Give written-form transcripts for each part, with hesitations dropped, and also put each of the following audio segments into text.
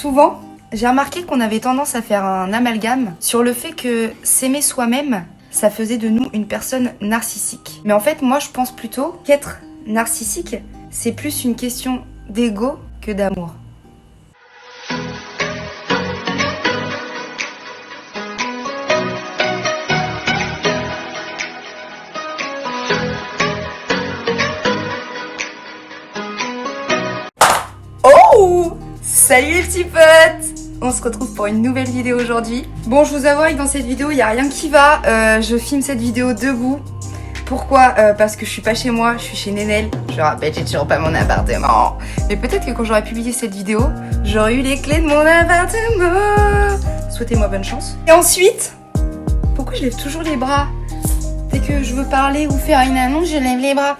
Souvent, j'ai remarqué qu'on avait tendance à faire un amalgame sur le fait que s'aimer soi-même, ça faisait de nous une personne narcissique. Mais en fait, moi, je pense plutôt qu'être narcissique, c'est plus une question d'ego que d'amour. Oh! Salut les petits potes! On se retrouve pour une nouvelle vidéo aujourd'hui. Bon, je vous avoue que dans cette vidéo, il n'y a rien qui va. Je filme cette vidéo debout. Pourquoi? Parce que je suis pas chez moi, je suis chez Nénel. Je rappelle, j'ai toujours pas mon appartement. Mais peut-être que quand j'aurai publié cette vidéo, j'aurai eu les clés de mon appartement. Souhaitez-moi bonne chance. Et ensuite, pourquoi je lève toujours les bras? Dès que je veux parler ou faire une annonce, je lève les bras.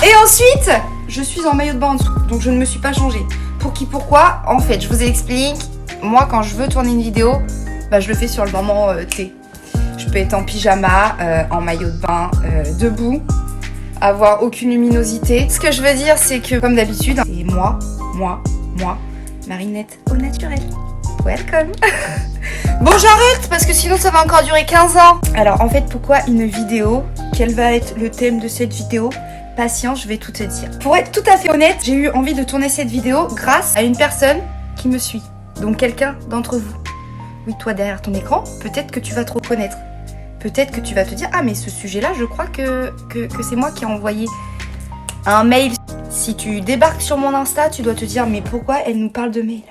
Et ensuite, je suis en maillot de bain en dessous, donc je ne me suis pas changée. Pour qui, pourquoi? En fait, je vous explique. Moi, quand je veux tourner une vidéo, je le fais sur le moment T. Je peux être en pyjama, en maillot de bain, debout, avoir aucune luminosité. Ce que je veux dire, c'est que, comme d'habitude, c'est moi, Marinette au naturel. Welcome. Bon, j'arrête, parce que sinon ça va encore durer 15 ans. Alors, en fait, pourquoi une vidéo? Quel va être le thème de cette vidéo? Patience, je vais tout te dire. Pour être tout à fait honnête, j'ai eu envie de tourner cette vidéo grâce à une personne qui me suit. Donc quelqu'un d'entre vous. Oui, toi derrière ton écran, peut-être que tu vas te reconnaître. Peut-être que tu vas te dire, ah mais ce sujet-là, je crois que c'est moi qui ai envoyé un mail. Si tu débarques sur mon Insta, tu dois te dire, mais pourquoi elle nous parle de mail?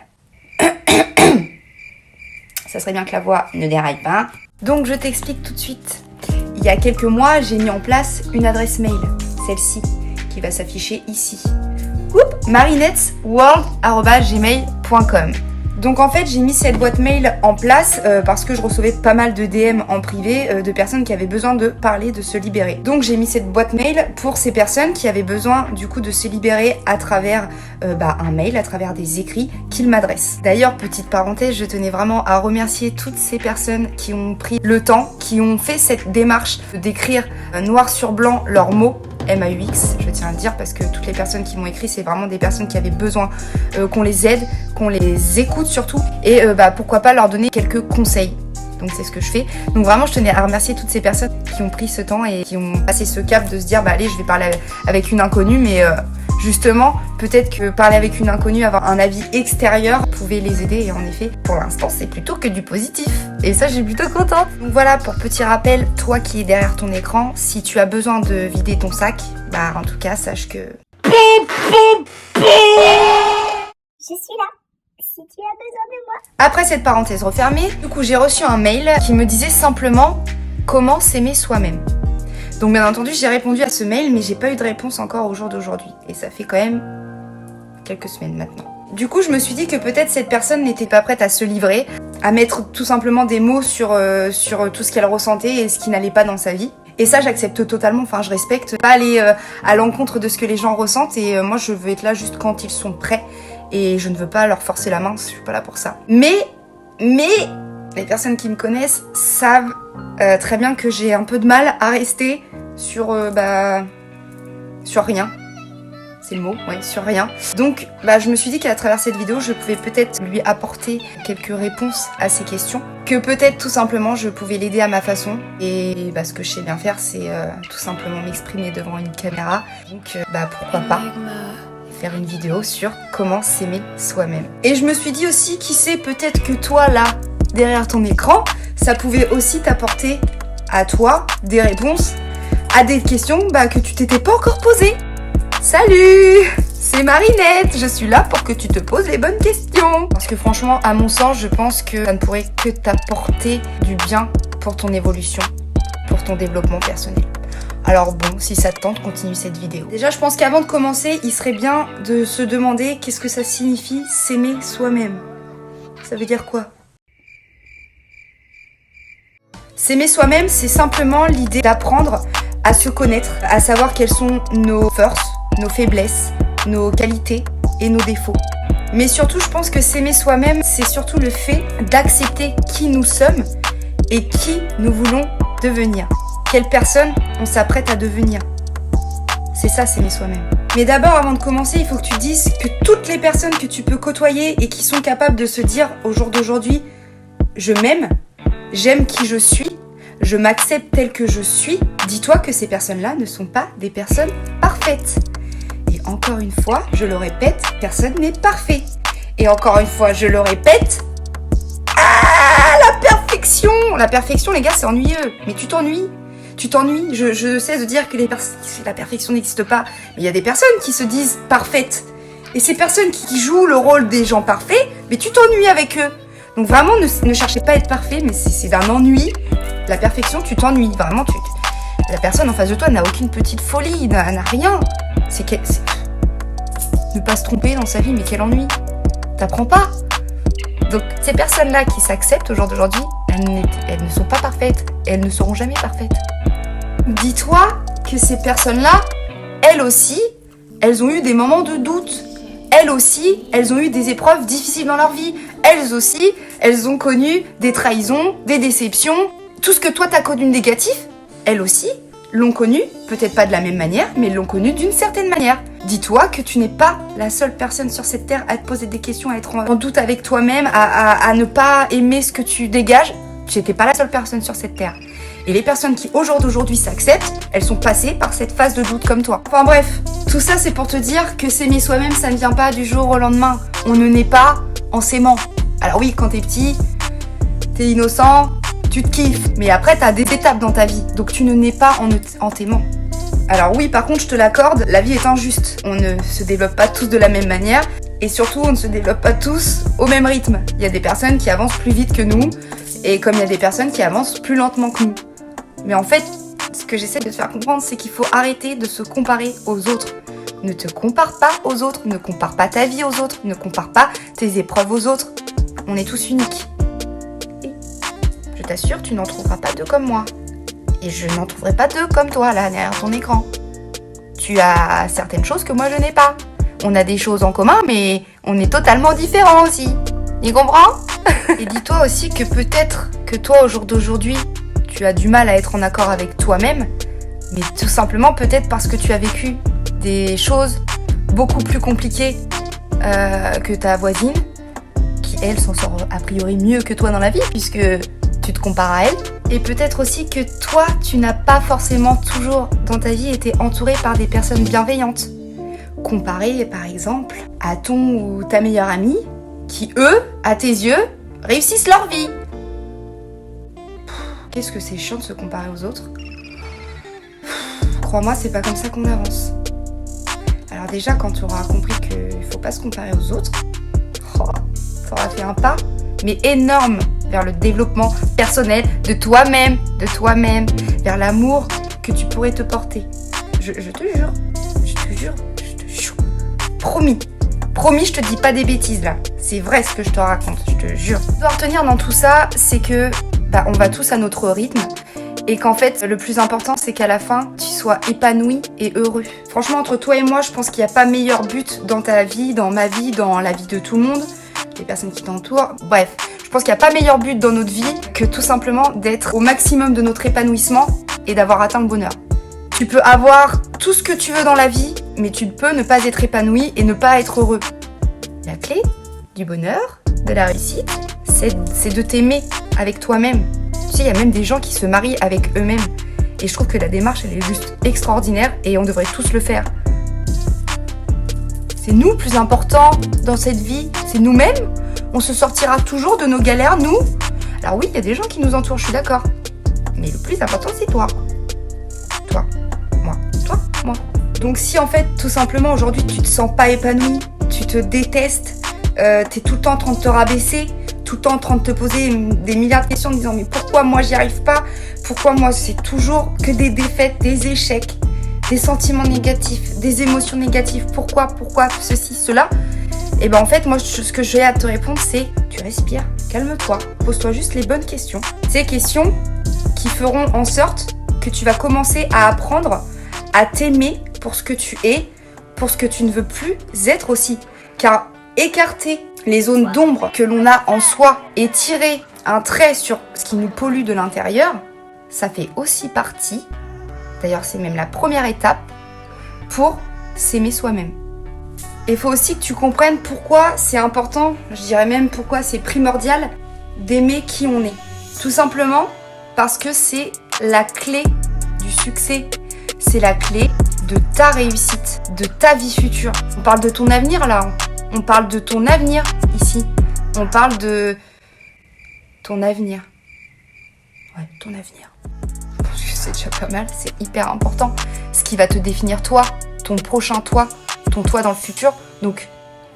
Ça serait bien que la voix ne déraille pas. Donc je t'explique tout de suite. Il y a quelques mois, j'ai mis en place une adresse mail. Celle-ci, qui va s'afficher ici. marinetteworld@gmail.com. Donc en fait, j'ai mis cette boîte mail en place parce que je recevais pas mal de DM en privé de personnes qui avaient besoin de parler, de se libérer. Donc j'ai mis cette boîte mail pour ces personnes qui avaient besoin du coup de se libérer à travers un mail, à travers des écrits qu'ils m'adressent. D'ailleurs, petite parenthèse, je tenais vraiment à remercier toutes ces personnes qui ont pris le temps, qui ont fait cette démarche d'écrire noir sur blanc leurs mots. MAUX, je tiens à le dire parce que toutes les personnes qui m'ont écrit, c'est vraiment des personnes qui avaient besoin qu'on les aide, qu'on les écoute surtout et pourquoi pas leur donner quelques conseils. Donc c'est ce que je fais. Donc vraiment je tenais à remercier toutes ces personnes qui ont pris ce temps et qui ont passé ce cap de se dire allez, je vais parler avec une inconnue, mais justement peut-être que parler avec une inconnue, avoir un avis extérieur pouvait les aider, et en effet pour l'instant c'est plutôt que du positif. Et ça, je suis plutôt contente. Donc voilà, pour petit rappel, toi qui es derrière ton écran, si tu as besoin de vider ton sac, en tout cas, sache que... Je suis là, si tu as besoin de moi. Après cette parenthèse refermée, du coup, j'ai reçu un mail qui me disait simplement « Comment s'aimer soi-même ». Donc bien entendu, j'ai répondu à ce mail, mais j'ai pas eu de réponse encore au jour d'aujourd'hui. Et ça fait quand même quelques semaines maintenant. Du coup, je me suis dit que peut-être cette personne n'était pas prête à se livrer, à mettre tout simplement des mots sur tout ce qu'elle ressentait et ce qui n'allait pas dans sa vie. Et ça, j'accepte totalement, je respecte pas aller à l'encontre de ce que les gens ressentent, et moi, je veux être là juste quand ils sont prêts, et je ne veux pas leur forcer la main, je suis pas là pour ça. Mais, les personnes qui me connaissent savent très bien que j'ai un peu de mal à rester sur rien. C'est le mot, ouais, sur rien. Donc, je me suis dit qu'à travers cette vidéo, je pouvais peut-être lui apporter quelques réponses à ses questions. Que peut-être, tout simplement, je pouvais l'aider à ma façon. Et ce que je sais bien faire, c'est tout simplement m'exprimer devant une caméra. Donc, pourquoi pas faire une vidéo sur comment s'aimer soi-même. Et je me suis dit aussi, qui sait, peut-être que toi, là, derrière ton écran, ça pouvait aussi t'apporter à toi des réponses à des questions que tu t'étais pas encore posées. Salut, c'est Marinette, je suis là pour que tu te poses les bonnes questions. Parce que franchement, à mon sens, je pense que ça ne pourrait que t'apporter du bien pour ton évolution, pour ton développement personnel. Alors bon, si ça te tente, continue cette vidéo. Déjà, je pense qu'avant de commencer, il serait bien de se demander qu'est-ce que ça signifie s'aimer soi-même. Ça veut dire quoi? S'aimer soi-même, c'est simplement l'idée d'apprendre à se connaître, à savoir quelles sont nos forces, nos faiblesses, nos qualités et nos défauts. Mais surtout, je pense que s'aimer soi-même, c'est surtout le fait d'accepter qui nous sommes et qui nous voulons devenir. Quelle personne on s'apprête à devenir. C'est ça, s'aimer soi-même. Mais d'abord, avant de commencer, il faut que tu dises que toutes les personnes que tu peux côtoyer et qui sont capables de se dire au jour d'aujourd'hui, je m'aime, j'aime qui je suis, je m'accepte tel que je suis, dis-toi que ces personnes-là ne sont pas des personnes parfaites. Et encore une fois, je le répète, personne n'est parfait. Et encore une fois, je le répète, la perfection! La perfection, les gars, c'est ennuyeux. Mais tu t'ennuies. Tu t'ennuies. Je sais de dire que la perfection n'existe pas. Mais il y a des personnes qui se disent parfaites. Et ces personnes qui jouent le rôle des gens parfaits, mais tu t'ennuies avec eux. Donc vraiment, ne cherchez pas à être parfait, mais c'est d'un ennui. La perfection, tu t'ennuies. Vraiment, la personne en face de toi n'a aucune petite folie, n'a rien. Ne pas se tromper dans sa vie, mais quel ennui. T'apprends pas. Donc ces personnes-là qui s'acceptent au jour d'aujourd'hui, elles ne sont pas parfaites. Elles ne seront jamais parfaites. Dis-toi que ces personnes-là, elles aussi, elles ont eu des moments de doute. Elles aussi, elles ont eu des épreuves difficiles dans leur vie. Elles aussi, elles ont connu des trahisons, des déceptions. Tout ce que toi t'as connu de négatif, elles aussi l'ont connu, peut-être pas de la même manière, mais l'ont connu d'une certaine manière. Dis-toi que tu n'es pas la seule personne sur cette terre à te poser des questions, à être en doute avec toi-même, à ne pas aimer ce que tu dégages. Tu n'étais pas la seule personne sur cette terre. Et les personnes qui, au jour d'aujourd'hui, s'acceptent, elles sont passées par cette phase de doute comme toi. Enfin bref, tout ça c'est pour te dire que s'aimer soi-même, ça ne vient pas du jour au lendemain. On ne naît pas en s'aimant. Alors oui, quand t'es petit, t'es innocent, tu te kiffes. Mais après, t'as des étapes dans ta vie. Donc tu ne nais pas en t'aimant. Alors oui, par contre, je te l'accorde, la vie est injuste. On ne se développe pas tous de la même manière. Et surtout, on ne se développe pas tous au même rythme. Il y a des personnes qui avancent plus vite que nous. Et comme il y a des personnes qui avancent plus lentement que nous. Mais en fait, ce que j'essaie de te faire comprendre, c'est qu'il faut arrêter de se comparer aux autres. Ne te compare pas aux autres. Ne compare pas ta vie aux autres. Ne compare pas tes épreuves aux autres. On est tous uniques. Et je t'assure, tu n'en trouveras pas deux comme moi. Et je n'en trouverai pas deux comme toi, là, derrière ton écran. Tu as certaines choses que moi, je n'ai pas. On a des choses en commun, mais on est totalement différents aussi. Tu comprends? Et dis-toi aussi que peut-être que toi, au jour d'aujourd'hui, tu as du mal à être en accord avec toi-même, mais tout simplement peut-être parce que tu as vécu des choses beaucoup plus compliquées que ta voisine, qui, elle, s'en sort a priori mieux que toi dans la vie, puisque tu te compares à elle. Et peut-être aussi que toi, tu n'as pas forcément toujours dans ta vie été entouré par des personnes bienveillantes. Comparé, par exemple, à ton ou ta meilleure amie, qui, eux, à tes yeux, réussissent leur vie. Qu'est-ce que c'est chiant de se comparer aux autres. Crois-moi, c'est pas comme ça qu'on avance. Alors déjà, quand tu auras compris qu'il faut pas se comparer aux autres, t'auras fait un pas, mais énorme, vers le développement personnel de toi-même, vers l'amour que tu pourrais te porter. Je te jure. Promis, je te dis pas des bêtises là. C'est vrai ce que je te raconte, je te jure. Ce que tu dois retenir dans tout ça, c'est que on va tous à notre rythme. Et qu'en fait, le plus important, c'est qu'à la fin, tu sois épanoui et heureux. Franchement, entre toi et moi, je pense qu'il n'y a pas meilleur but dans ta vie, dans ma vie, dans la vie de tout le monde, les personnes qui t'entourent. Bref, je pense qu'il n'y a pas meilleur but dans notre vie que tout simplement d'être au maximum de notre épanouissement et d'avoir atteint le bonheur. Tu peux avoir tout ce que tu veux dans la vie, mais tu peux ne pas être épanoui et ne pas être heureux. La clé du bonheur, de la réussite, c'est de t'aimer avec toi-même. Tu sais, il y a même des gens qui se marient avec eux-mêmes. Et je trouve que la démarche, elle est juste extraordinaire et on devrait tous le faire. C'est nous le plus important dans cette vie, c'est nous-mêmes. On se sortira toujours de nos galères, nous. Alors oui, il y a des gens qui nous entourent, je suis d'accord. Mais le plus important, c'est toi. Toi, moi. Donc si en fait, tout simplement, aujourd'hui, tu te sens pas épanoui, tu te détestes, t'es tout le temps en train de te rabaisser, tout le temps en train de te poser des milliards de questions en disant mais pourquoi moi j'y arrive pas? Pourquoi moi c'est toujours que des défaites, des échecs, des sentiments négatifs, des émotions négatives? Pourquoi ceci, cela? Et ben en fait moi ce que j'ai à te répondre c'est tu respires, calme-toi, pose-toi juste les bonnes questions. Ces questions qui feront en sorte que tu vas commencer à apprendre à t'aimer pour ce que tu es, pour ce que tu ne veux plus être aussi. Car écarter les zones d'ombre que l'on a en soi et tirer un trait sur ce qui nous pollue de l'intérieur, ça fait aussi partie, d'ailleurs c'est même la première étape, pour s'aimer soi-même. Et il faut aussi que tu comprennes pourquoi c'est important, je dirais même pourquoi c'est primordial d'aimer qui on est. Tout simplement parce que c'est la clé du succès. C'est la clé de ta réussite, de ta vie future. On parle de ton avenir là. On parle de ton avenir ici. On parle de ton avenir. Ouais, ton avenir. Parce que c'est déjà pas mal, c'est hyper important. Ce qui va te définir toi, ton prochain toi, ton toi dans le futur. Donc,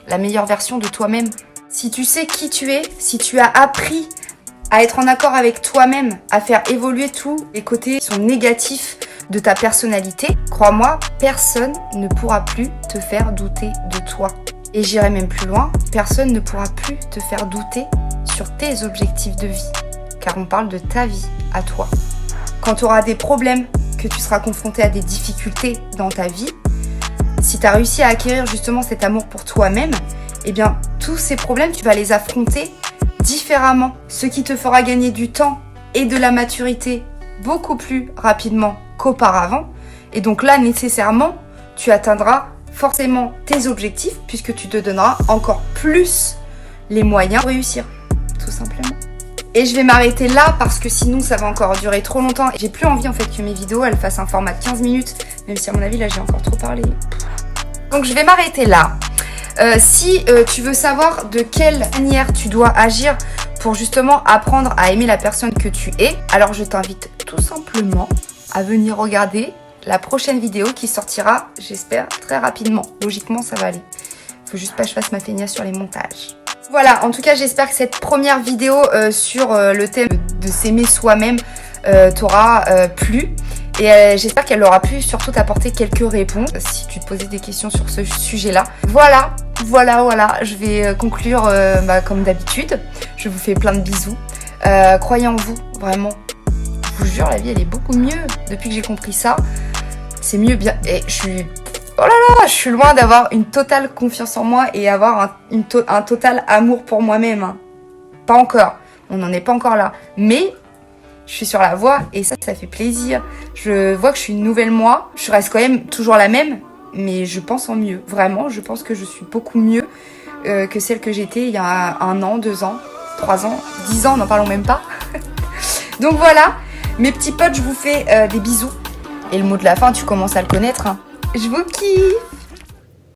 la meilleure version de toi-même. Si tu sais qui tu es, si tu as appris à être en accord avec toi-même, à faire évoluer tous les côtés qui sont négatifs de ta personnalité, crois-moi, personne ne pourra plus te faire douter de toi. Et j'irai même plus loin, personne ne pourra plus te faire douter sur tes objectifs de vie. Car on parle de ta vie à toi. Quand tu auras des problèmes, que tu seras confronté à des difficultés dans ta vie, si tu as réussi à acquérir justement cet amour pour toi-même, eh bien, tous ces problèmes, tu vas les affronter différemment. Ce qui te fera gagner du temps et de la maturité beaucoup plus rapidement qu'auparavant. Et donc là, nécessairement, tu atteindras forcément tes objectifs puisque tu te donneras encore plus les moyens de réussir, tout simplement. Et je vais m'arrêter là parce que sinon ça va encore durer trop longtemps. J'ai plus envie en fait que mes vidéos elles fassent un format de 15 minutes, même si à mon avis là j'ai encore trop parlé. Donc je vais m'arrêter là. Si tu veux savoir de quelle manière tu dois agir pour justement apprendre à aimer la personne que tu es, alors je t'invite tout simplement à venir regarder la prochaine vidéo qui sortira, j'espère, très rapidement. Logiquement, ça va aller. Faut juste pas que je fasse ma feignasse sur les montages. Voilà, en tout cas, j'espère que cette première vidéo sur le thème de s'aimer soi-même t'aura plu. Et j'espère qu'elle aura pu surtout t'apporter quelques réponses si tu te posais des questions sur ce sujet-là. Voilà, je vais conclure comme d'habitude. Je vous fais plein de bisous. Croyez en vous, vraiment. Je vous jure, la vie, elle est beaucoup mieux depuis que j'ai compris ça. C'est mieux bien. Et je suis loin d'avoir une totale confiance en moi et avoir un total amour pour moi-même. Hein. Pas encore. On n'en est pas encore là. Mais je suis sur la voie et ça fait plaisir. Je vois que je suis une nouvelle moi. Je reste quand même toujours la même, mais je pense en mieux. Vraiment, je pense que je suis beaucoup mieux que celle que j'étais il y a 1 an, 2 ans, 3 ans, 10 ans, n'en parlons même pas. Donc voilà, mes petits potes, je vous fais des bisous. Et le mot de la fin, tu commences à le connaître. Hein. Je vous kiffe!